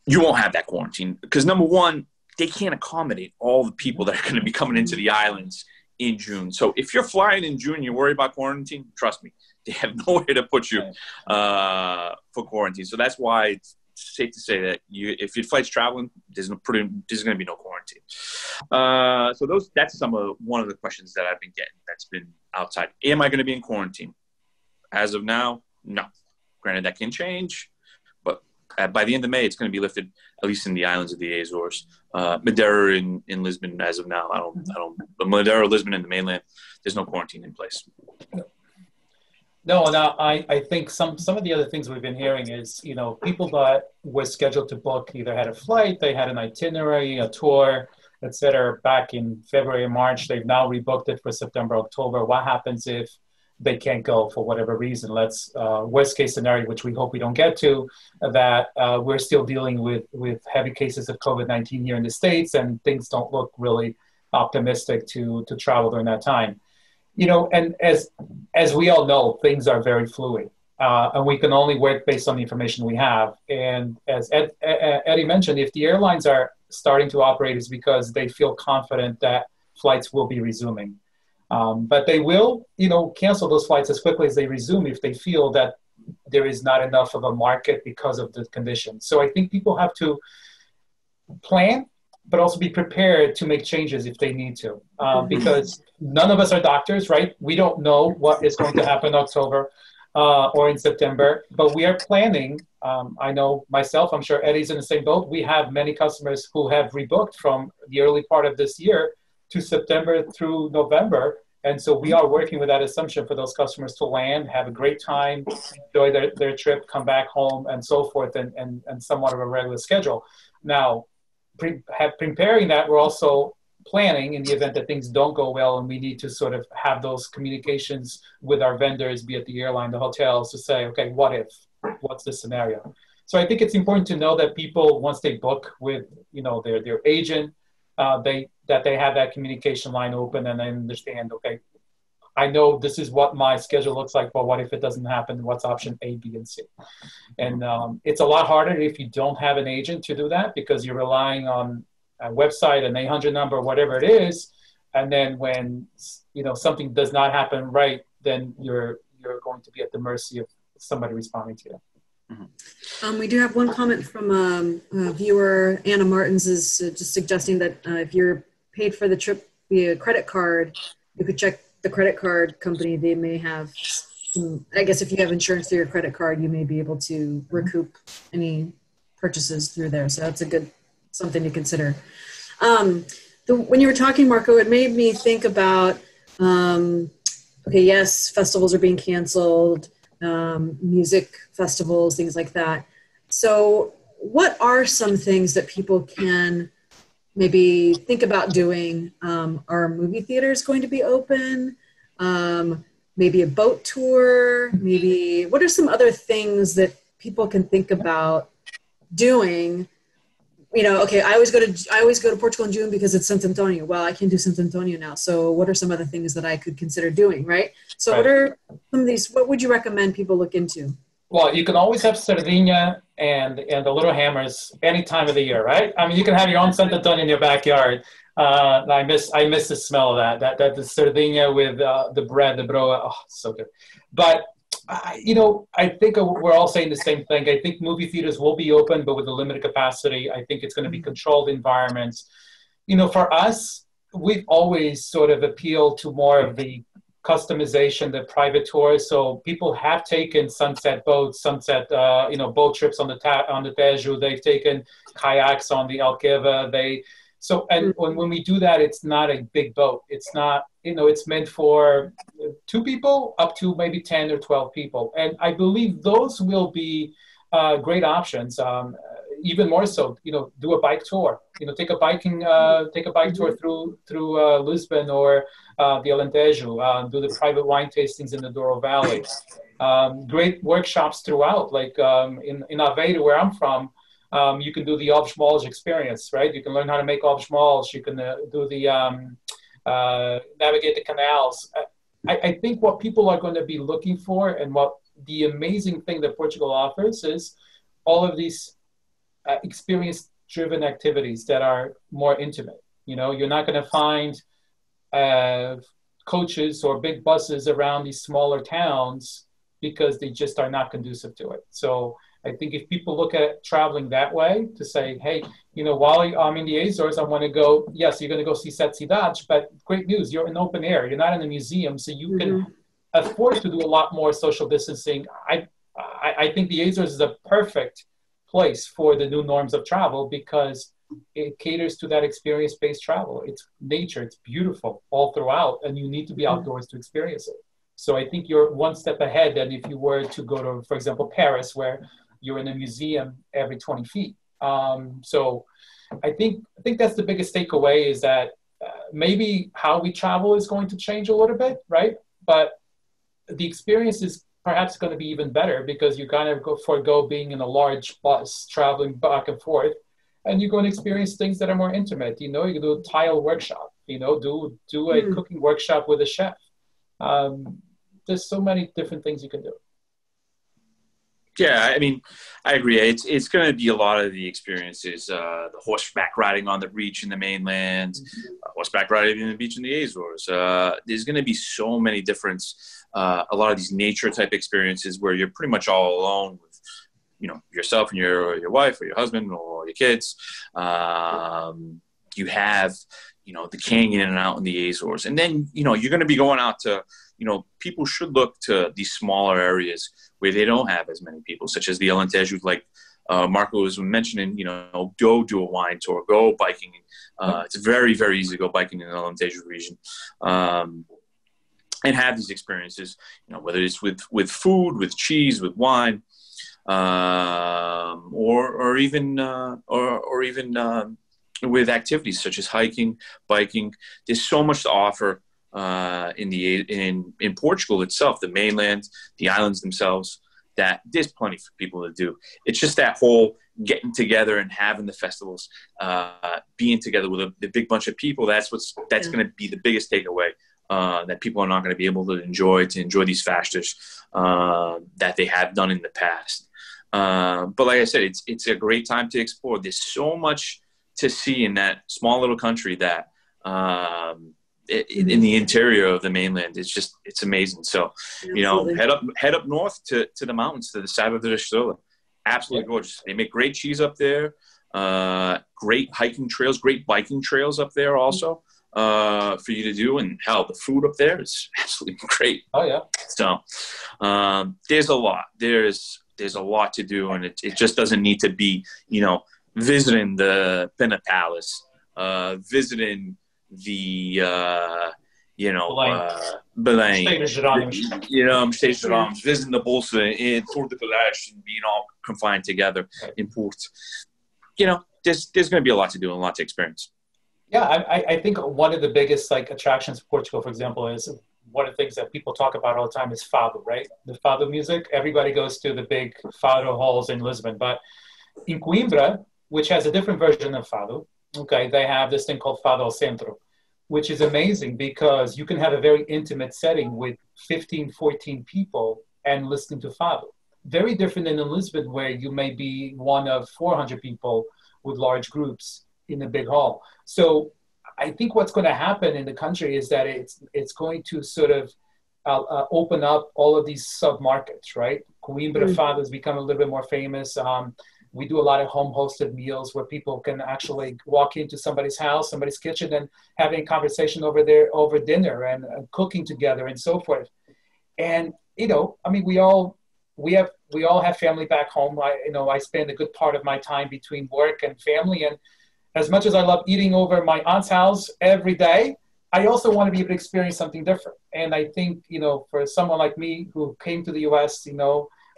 you won't have that quarantine because number one, they can't accommodate all the people that are going to be coming into the islands in June. So if you're flying in June, you're worried about quarantine, trust me, they have nowhere to put you for quarantine. So that's why it's safe to say that if your flight's traveling, there's going to be no quarantine. So that's one of the questions that I've been getting that's been outside. Am I going to be in quarantine? As of now, no. Granted, that can change, but by the end of May, it's going to be lifted, at least in the islands of the Azores. Madeira in Lisbon, as of now, but Madeira, Lisbon, and the mainland, there's no quarantine in place. No, I think some of the other things we've been hearing is, people that were scheduled to book either had a flight, they had an itinerary, a tour, etc. back in February and March. They've now rebooked it for September, October. What happens if they can't go for whatever reason? Let's worst case scenario, which we hope we don't get to, that we're still dealing with heavy cases of COVID-19 here in the States, and things don't look really optimistic to travel during that time. And as we all know, things are very fluid, and we can only work based on the information we have. And as Eddie mentioned, if the airlines are starting to operate, it's because they feel confident that flights will be resuming. But they will, cancel those flights as quickly as they resume if they feel that there is not enough of a market because of the conditions. So I think people have to plan, but also be prepared to make changes if they need to, because none of us are doctors, right? We don't know what is going to happen in October. or in September. But we are planning, I know myself, I'm sure Eddie's in the same boat. We have many customers who have rebooked from the early part of this year to September through November. And so we are working with that assumption for those customers to land, have a great time, enjoy their trip, come back home, and so forth, and somewhat of a regular schedule. Now, preparing that, we're also planning in the event that things don't go well and we need to sort of have those communications with our vendors, be it the airline, the hotels, to say, okay, what if? What's the scenario? So I think it's important to know that people, once they book with, their agent, that they have that communication line open and they understand, okay, I know this is what my schedule looks like, but what if it doesn't happen? What's option A, B, and C? And it's a lot harder if you don't have an agent to do that, because you're relying on a website, an 800 number, whatever it is. And then when, something does not happen right, then you're going to be at the mercy of somebody responding to you. Mm-hmm. We do have one comment from a viewer. Anna Martins is just suggesting that if you're paid for the trip via credit card, you could check the credit card company. They may have some, I guess if you have insurance through your credit card, you may be able to recoup any purchases through there. So that's something to consider. When you were talking, Marco, it made me think about, yes, festivals are being canceled, music festivals, things like that. So what are some things that people can maybe think about doing? Are movie theaters going to be open? Maybe a boat tour? Maybe, what are some other things that people can think about doing? I always go to Portugal in June because it's Sant Antonio. Well, I can do Sant Antonio now. So what are some other things that I could consider doing, right? So What are some of these, what would you recommend people look into? Well, you can always have Sardinia and the Little Hammers any time of the year, right? I mean, you can have your own Sant Antonio in your backyard. I miss the smell of that the Sardinia with the bread, the broa. Oh, so good. But I think we're all saying the same thing. I think movie theaters will be open, but with a limited capacity. I think it's going to be controlled environments. For us, we've always sort of appealed to more of the customization, the private tours. So people have taken sunset boats, boat trips on the Tejo. They've taken kayaks on the Alqueva. When we do that, it's not a big boat. It's not, it's meant for 2 people up to maybe 10 or 12 people. And I believe those will be great options. Even more so, do a bike tour. Take a bike tour through Lisbon or the Alentejo. Do the private wine tastings in the Douro Valley. Great workshops throughout, like in Aveiro, where I'm from. You can do the Obschmalge experience, right? You can learn how to make Obschmalge. You can do the navigate the canals. I think what people are going to be looking for, and what the amazing thing that Portugal offers, is all of these experience-driven activities that are more intimate. You're not going to find coaches or big buses around these smaller towns because they just are not conducive to it. So I think if people look at traveling that way, to say, hey, while I'm in the Azores, I want to go, yes, you're going to go see Sete Cidades, but great news, you're in open air. You're not in a museum, so you can afford to do a lot more social distancing. I think the Azores is a perfect place for the new norms of travel because it caters to that experience-based travel. It's nature, it's beautiful all throughout, and you need to be outdoors to experience it. So I think you're one step ahead than if you were to go to, for example, Paris, where you're in a museum every 20 feet. So I think that's the biggest takeaway, is that maybe how we travel is going to change a little bit, right? But the experience is perhaps going to be even better because you're going to forego being in a large bus traveling back and forth, and you're going to experience things that are more intimate. You can do a tile workshop, do a cooking workshop with a chef. There's so many different things you can do. Yeah, I mean, I agree. It's going to be a lot of the experiences, the horseback riding on the beach in the mainland, horseback riding on the beach in the Azores. There's going to be so many different, a lot of these nature type experiences where you're pretty much all alone with, yourself and your wife or your husband or your kids. You have, the canyon and out in the Azores. And then, you're going to be going out to people should look to these smaller areas where they don't have as many people, such as the Alentejo, like Marco was mentioning, go do a wine tour, go biking. It's very, very easy to go biking in the Alentejo region. And have these experiences, whether it's with food, with cheese, with wine, or even with activities such as hiking, biking. There's so much to offer in Portugal itself, the mainland, the islands themselves, that there's plenty for people to do. It's just that whole getting together and having the festivals, being together with a big bunch of people. That's going to be the biggest takeaway. That people are not going to be able to enjoy these festas that they have done in the past. But like I said, it's a great time to explore. There's so much to see in that small little country that in the interior of the mainland, it's amazing. So, head up north to the mountains, to the Sagres de Estrela. Absolutely gorgeous. They make great cheese up there. Great hiking trails, great biking trails up there also. For you to do, and hell, the food up there is absolutely great. Oh yeah. So there's a lot. There's a lot to do, and it just doesn't need to be visiting the Pena Palace, visiting the Belém, visiting the Bolsa in Tour de Village, and being all confined together in Porto. There's going to be a lot to do and a lot to experience. Yeah, I think one of the biggest attractions of Portugal, for example, is one of the things that people talk about all the time is fado, right? The fado music. Everybody goes to the big fado halls in Lisbon, but in Coimbra, which has a different version of fado, okay, they have this thing called Fado ao Centro, which is amazing because you can have a very intimate setting with 15, 14 people and listening to fado. Very different than in Lisbon, where you may be one of 400 people with large groups in the big hall. So I think what's going to happen in the country is that it's going to sort of open up all of these sub-markets, right? Coimbra Fado has become a little bit more famous. We do a lot of home-hosted meals where people can actually walk into somebody's house, somebody's kitchen, and having a conversation over dinner and cooking together and so forth. And we all have family back home. I spend a good part of my time between work and family, and as much as I love eating over my aunt's house every day, I also want to be able to experience something different. And I think, for someone like me who came to the US,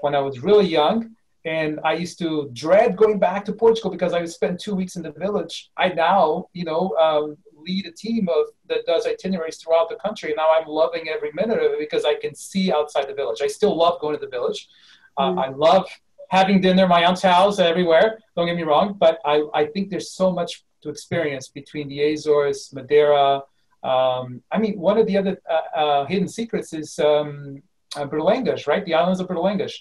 when I was really young, and I used to dread going back to Portugal because I would spend 2 weeks in the village. I now, lead a team that does itineraries throughout the country. Now I'm loving every minute of it because I can see outside the village. I still love going to the village. I love having dinner at my aunt's house everywhere, don't get me wrong, but I think there's so much to experience between the Azores, Madeira. One of the other hidden secrets is Berlengas, right? The islands of Berlengas,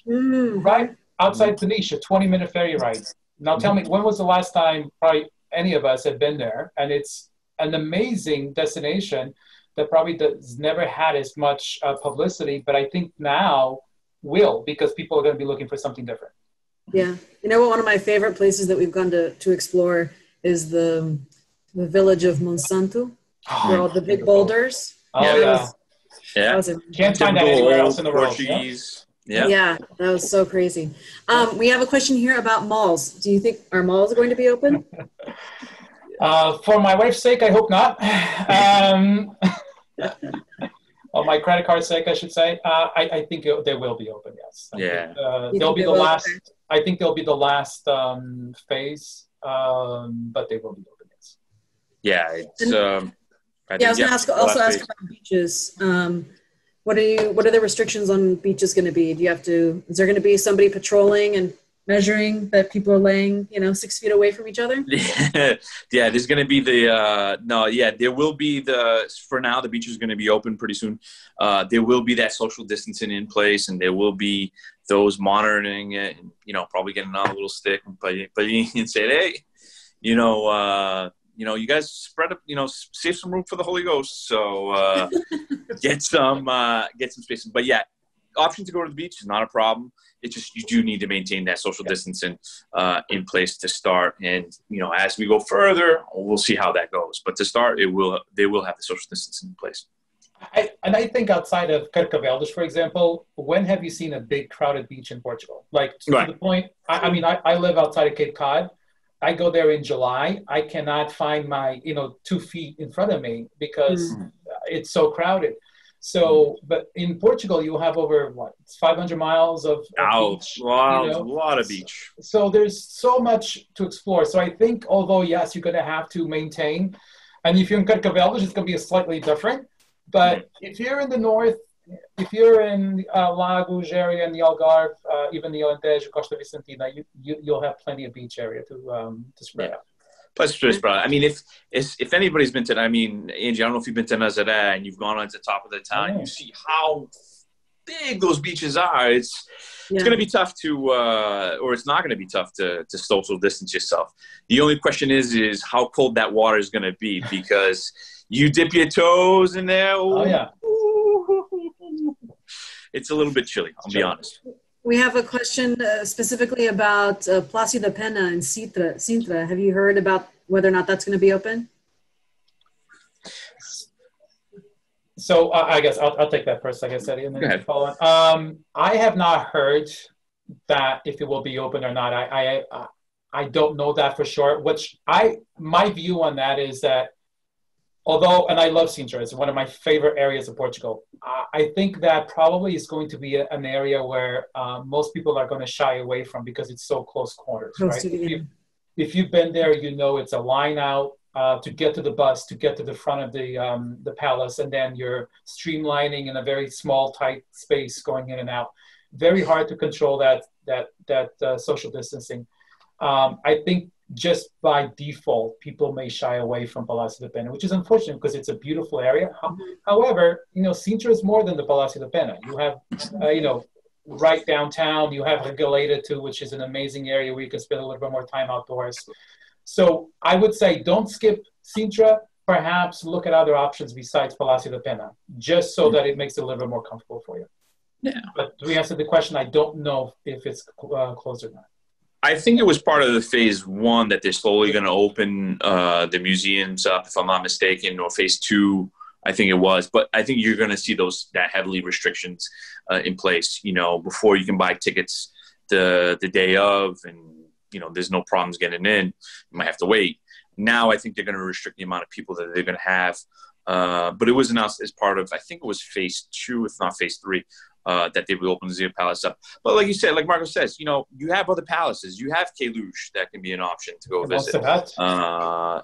right outside Peniche, a 20-minute ferry ride. Now tell me, when was the last time probably any of us have been there? And it's an amazing destination that probably has never had as much publicity, but I think now will, because people are going to be looking for something different. Yeah. One of my favorite places that we've gone to explore is the village of Monsanto, where all the big boulders. Oh, yeah. Can't find that anywhere else in the world. Portuguese. Yeah, that was so crazy. We have a question here about malls. Do you think our malls are going to be open? For my wife's sake, I hope not. On my credit card's sake, I should say. I think they will be open. Yes. They'll be the last. I think they'll be the last phase, but they will be open. Yes. Yeah, it's. I was going to also ask about beaches. What are the restrictions on beaches going to be? Is there going to be somebody patrolling and measuring that people are laying, 6 feet away from each other? Yeah, there's going to be there will be for now, the beach is going to be open pretty soon. There will be that social distancing in place, and there will be those monitoring it, and, probably getting on a little stick and say, hey, you guys spread up, save some room for the Holy Ghost. So get some space. But yeah, option to go to the beach is not a problem. It's just you do need to maintain that social distancing in place to start. And as we go further, we'll see how that goes. But to start, they will have the social distancing in place. I think outside of Carcavelos, for example, when have you seen a big crowded beach in Portugal? Like to the point, I mean, I live outside of Cape Cod. I go there in July. I cannot find my, 2 feet in front of me because it's so crowded. So, but in Portugal, you have over 500 miles of beach. Wow, a lot of beach. So there's so much to explore. So I think, although yes, you're going to have to maintain, and if you're in Carcavelos, it's going to be slightly different. But if you're in the north, if you're in Lagos area and the Algarve, even the Alentejo, Costa Vicentina, you'll have plenty of beach area to spread out. Plus, I mean, if anybody's been to, I mean, Angie, I don't know if you've been to Nazaré and you've gone on to the top of the town, you see how big those beaches are. It's going to be tough to, or it's not going to be tough to social distance yourself. The only question is how cold that water is going to be, because you dip your toes in there. It's a little bit chilly, I'll be honest. We have a question specifically about Plácio da Pena and Sintra. Have you heard about whether or not that's going to be open? So I guess I'll take that first, like I said, and then you follow on. I have not heard that if it will be open or not. I don't know that for sure. My view on that is that, although, and I love Sintra, it's one of my favorite areas of Portugal. I think that probably is going to be an area where most people are going to shy away from because it's so close quarters, right? If you've been there, it's a line out to get to the bus, to get to the front of the palace, and then you're streamlining in a very small, tight space going in and out. Very hard to control that social distancing. I think just by default, people may shy away from Palácio da Pena, which is unfortunate because it's a beautiful area. However, Sintra is more than the Palácio da Pena. You have, right downtown, you have Regaleta too, which is an amazing area where you can spend a little bit more time outdoors. So I would say don't skip Sintra. Perhaps look at other options besides Palácio da Pena, just so that it makes it a little bit more comfortable for you. Yeah. But to answer the question, I don't know if it's closed or not. I think it was part of the phase 1 that they're slowly going to open the museums up, if I'm not mistaken, or phase 2, I think it was. But I think you're going to see that heavily restrictions in place, before you can buy tickets the day of, and, there's no problems getting in. You might have to wait. Now I think they're going to restrict the amount of people that they're going to have. But it was announced as part of, I think it was phase 2, if not phase 3. That they will open the Zia Palace up. But like you said, like Marco says, you have other palaces. You have Queluz that can be an option to go visit.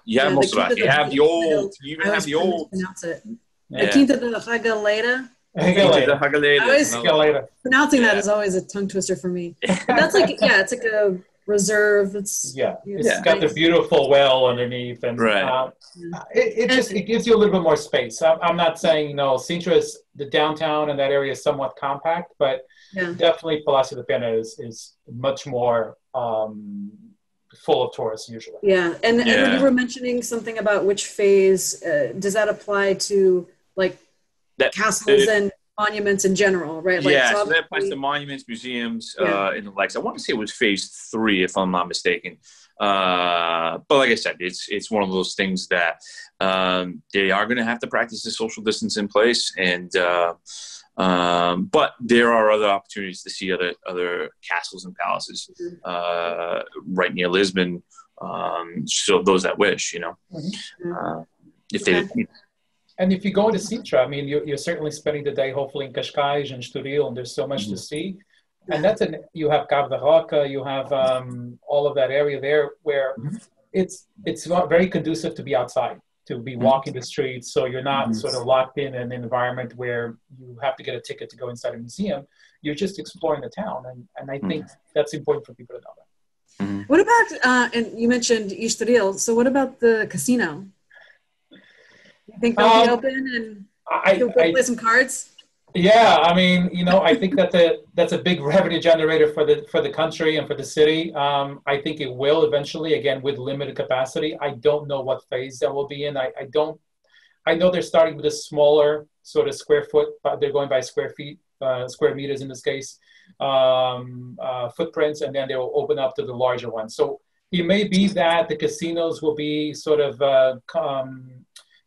You have Montserrat. You have the old. You even have the old. Pronounce it. The Quinta de Regaleta. Pronouncing that is always a tongue twister for me. But that's it's like a reserve. It's got the beautiful well underneath, and it gives you a little bit more space. I'm not saying Sintra is the downtown and that area is somewhat compact, but definitely Palácio da Pena is much more full of tourists usually. Yeah, and when you were mentioning something about which phase, does that apply to castles and monuments in general, right? So that applies to monuments, museums, and the likes. I want to say it was phase 3, if I'm not mistaken. But like I said, it's one of those things that they are going to have to practice the social distance in place, and but there are other opportunities to see other castles and palaces right near Lisbon. So those that wish, if they. And if you go into Sintra, I mean, you're certainly spending the day, hopefully, in Cascais and Estoril, and there's so much to see. And you have Cabo da Roca, you have all of that area there where it's not very conducive to be outside, to be walking the streets. So you're not sort of locked in an environment where you have to get a ticket to go inside a museum. You're just exploring the town. And I think that's important for people to know that. What about, and you mentioned Estoril, so what about the casino? You think they'll be open and you'll play some cards? Yeah, I mean, I think that's a big revenue generator for the country and for the city. I think it will eventually, again, with limited capacity. I don't know what phase that will be in. I know they're starting with a smaller sort of square foot, but they're going by square meters in this case, footprints, and then they will open up to the larger ones. So it may be that the casinos will be sort of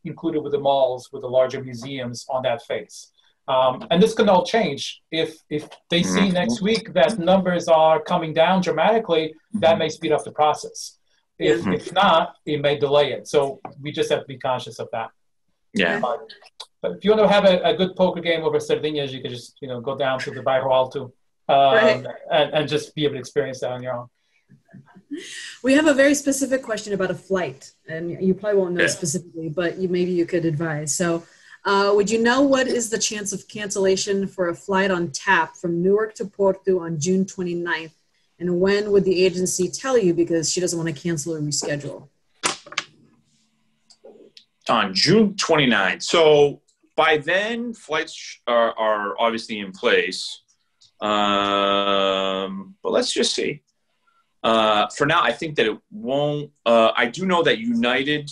included with the malls, with the larger museums on that phase. And this can all change. If they see next week that numbers are coming down dramatically, that may speed up the process. If not, it may delay it. So we just have to be conscious of that. Yeah. But if you want to have a good poker game over Sardinia, you can just go down to the Bairro Alto and just be able to experience that on your own. We have a very specific question about a flight, and you probably won't know specifically, but maybe you could advise. So would you know what is the chance of cancellation for a flight on TAP from Newark to Porto on June 29th? And when would the agency tell you because she doesn't want to cancel or reschedule? On June 29th. So by then, flights are obviously in place. But let's just see. For now, I think that it won't. I do know that United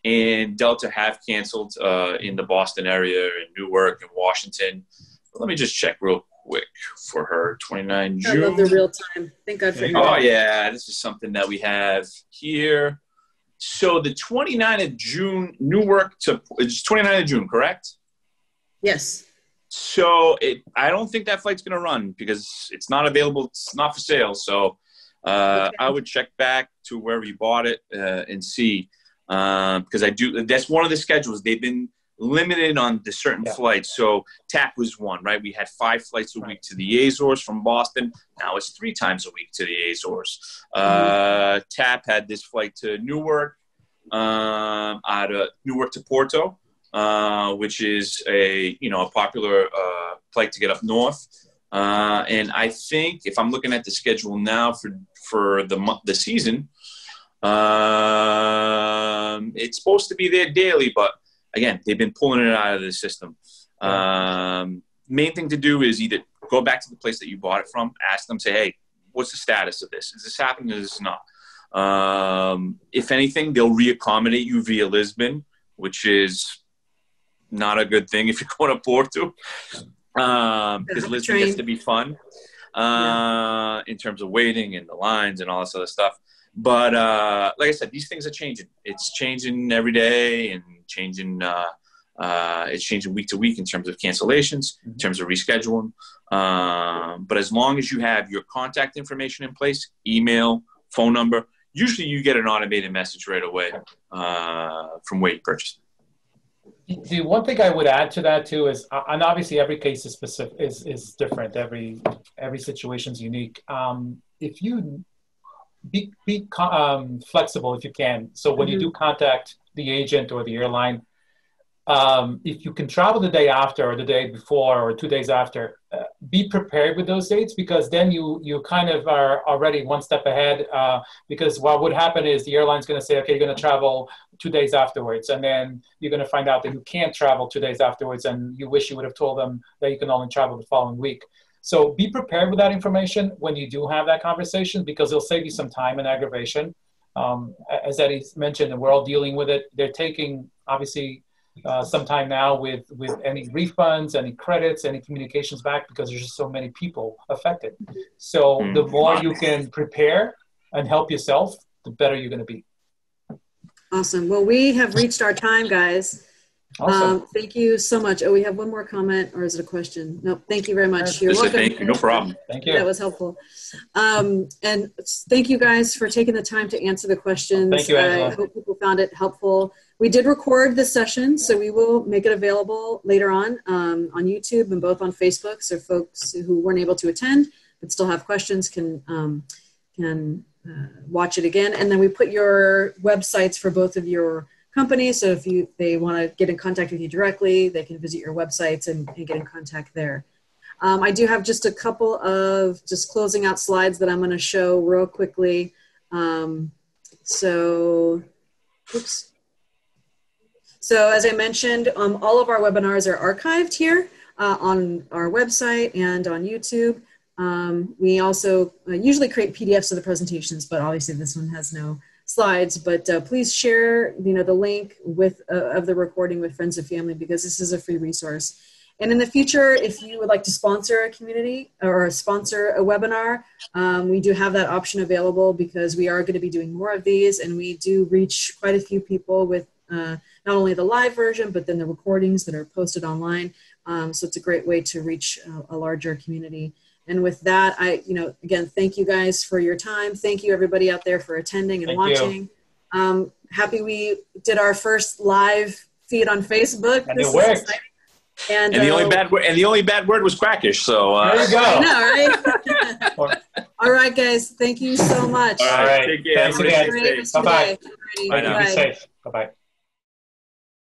and Delta have canceled in the Boston area, in Newark and Washington. But let me just check real quick for her. 29 June. I love the real time. Thank God for you. Oh, yeah. This is something that we have here. So the 29th of June, Newark to it's 29th of June, correct? Yes. So I don't think that flight's going to run because it's not available. It's not for sale. So I would check back to wherever you bought it and see because that's one of the schedules. They've been limited on the certain flights. So TAP was one, right? We had 5 flights a week to the Azores from Boston. Now it's 3 times a week to the Azores. TAP had this flight to Newark, out of Newark to Porto, which is a popular flight to get up north. And I think if I'm looking at the schedule now for the season, it's supposed to be there daily, but again, they've been pulling it out of the system. Main thing to do is either go back to the place that you bought it from, ask them, say, hey, what's the status of this? Is this happening? Is this not? If anything, they'll reaccommodate you via Lisbon, which is not a good thing if you're going to Porto, because Lisbon gets to be fun in terms of waiting and the lines and all this other stuff. But like I said, these things are changing. It's changing every day and changing. It's changing week to week in terms of cancellations, in terms of rescheduling. But as long as you have your contact information in place, email, phone number, usually you get an automated message right away from where you purchased. The one thing I would add to that too is, and obviously every case is specific, is different. Every situation is unique. If you be flexible if you can. So when you do contact the agent or the airline, if you can travel the day after or the day before or 2 days after, be prepared with those dates, because then you kind of are already one step ahead, because what would happen is the airline's going to say, okay, you're going to travel 2 days afterwards, and then you're going to find out that you can't travel 2 days afterwards, and you wish you would have told them that you can only travel the following week. So be prepared with that information when you do have that conversation, because it'll save you some time and aggravation. As Eddie mentioned, and we're all dealing with it, they're taking, obviously, some time now with any refunds, any credits, any communications back, because there's just so many people affected. So the more you can prepare and help yourself, the better you're going to be. Awesome. Well, we have reached our time, guys. Awesome. Thank you so much. Oh, we have one more comment, or is it a question? No, thank you very much. You're welcome. Thank you. No problem. Thank you. That was helpful. And thank you guys for taking the time to answer the questions. Thank you, Angela. I hope people found it helpful. We did record this session, so we will make it available later on YouTube and both on Facebook, so folks who weren't able to attend but still have questions can watch it again. And then we put your websites for both of your companies, so if they want to get in contact with you directly, they can visit your websites and get in contact there. I do have just a couple of closing out slides that I'm going to show real quickly. So as I mentioned, all of our webinars are archived here on our website and on YouTube. We also usually create PDFs of the presentations, but obviously this one has no slides. But please share, the link of the recording with friends and family, because this is a free resource. And in the future, if you would like to sponsor a community or sponsor a webinar, we do have that option available, because we are going to be doing more of these, and we do reach quite a few people with not not only the live version, but then the recordings that are posted online. So it's a great way to reach a larger community. And with that, again, thank you guys for your time. Thank you everybody out there for attending and watching. Happy we did our first live feed on Facebook. And it worked. And the only bad word was crackish. So there you go. I know, right? All right, guys. Thank you so much. All right. Take care. Thanks again. Bye-bye. Bye now. Be safe. Bye-bye.